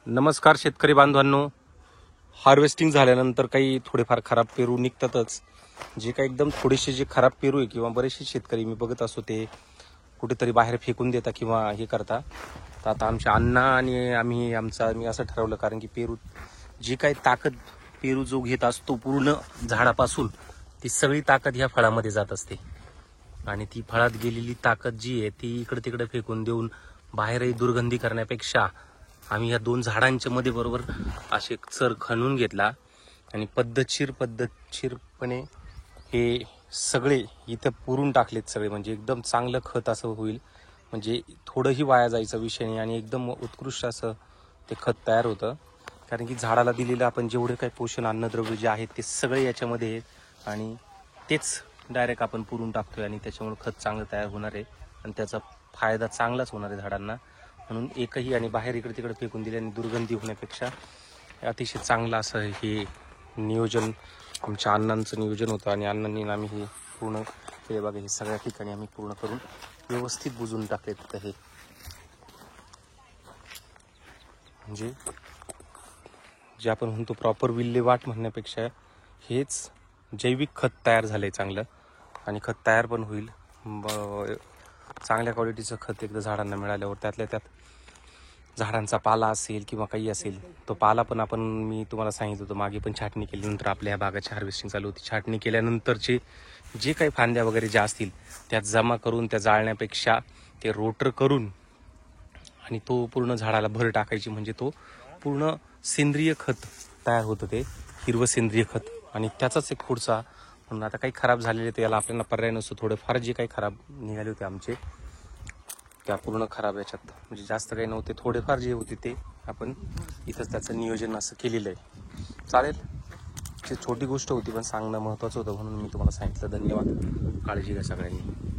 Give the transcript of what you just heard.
नमस्कार शेतकरी बांधवांनो. हार्वेस्टिंग झाल्यानंतर काही थोडेफार खराब पेरू निघतातच. जे काही एकदम थोडेसे जे खराब पेरू आहे किंवा बरेचसे शेतकरी मी बघत असतो ते कुठेतरी बाहेर फेकून देता किंवा हे करता. तर आता आमच्या अण्णा आणि मी असं ठरवलं, कारण की पेरू जी काही ताकद पेरू जो घेत असतो पूर्ण झाडापासून, ती सगळी ताकद ह्या फळामध्ये जात असते. आणि ती फळात गेलेली ताकद जी आहे ती इकडे तिकडे फेकून देऊन बाहेरही दुर्गंधी करण्यापेक्षा आम्ही या दोन झाडांच्या मध्ये बरोबर असे चर खणून घेतला आणि पद्धतशीरपणे हे सगळे इथं पुरून टाकलेत सगळे. म्हणजे एकदम चांगलं खत असं होईल, म्हणजे थोडंही वाया जायचा विषय नाही आणि एकदम उत्कृष्ट असं ते खत तयार होतं. कारण की झाडाला दिलेलं आपण जेवढे काही पोषण अन्नद्रव्य जे आहेत ते सगळे याच्यामध्ये आहेत आणि तेच डायरेक्ट आपण पुरून टाकतोय आणि त्याच्यामुळे खत चांगलं तयार होणार आहे आणि त्याचा फायदा चांगलाच होणार आहे झाडांना. म्हणून एकही आणि बाहेर इकडे तिकडे फेकून दिले आणि दुर्गंधी होण्यापेक्षा अतिशय चांगलं असं हे नियोजन आमच्या अण्णांचं नियोजन होतं आणि अण्णांनी आम्ही हे पूर्ण केले. बघा, हे सगळ्या ठिकाणी आम्ही पूर्ण करून व्यवस्थित बुजून टाकले. तिथं हे म्हणजे जे आपण म्हणतो प्रॉपर विल्हेवाट म्हणण्यापेक्षा हेच जैविक खत तयार झालंय चांगलं आणि खत तयार पण होईल. चांगल्या क्वालिटीचं खत एकदा झाडांना मिळाल्यावर त्यातल्या त्यात झाडांचा पाला असेल किंवा काही असेल, तो पाला पण मी तुम्हाला सांगितलं होतं मागे पण छाटणी केल्यानंतर आपल्या ह्या बागाची हार्वेस्टिंग चालू होती. छाटणी केल्यानंतरचे जे काही फांद्या वगैरे ज्या असतील त्यात जमा करून त्या जाळण्यापेक्षा ते रोटर करून आणि तो पूर्ण झाडाला भर टाकायची, म्हणजे तो पूर्ण सेंद्रिय खत तयार होतं, ते हिरवं सेंद्रिय खत. आणि त्याचाच एक पुढचा म्हणून आता काही खराब झालेले ते याला आपल्याला पर्याय नसतो. थोडेफार जे काही खराब निघाले होते आमचे त्या पूर्ण खराब याच्यात, म्हणजे जास्त काही नव्हते, थोडेफार जे होते ते आपण इथंच त्याचं नियोजन असं केलेलं आहे. चालेल, छोटी गोष्ट होती पण सांगणं महत्त्वाचं होतं म्हणून मी तुम्हाला सांगितलं. धन्यवाद. काळजी घ्या सगळ्यांनी.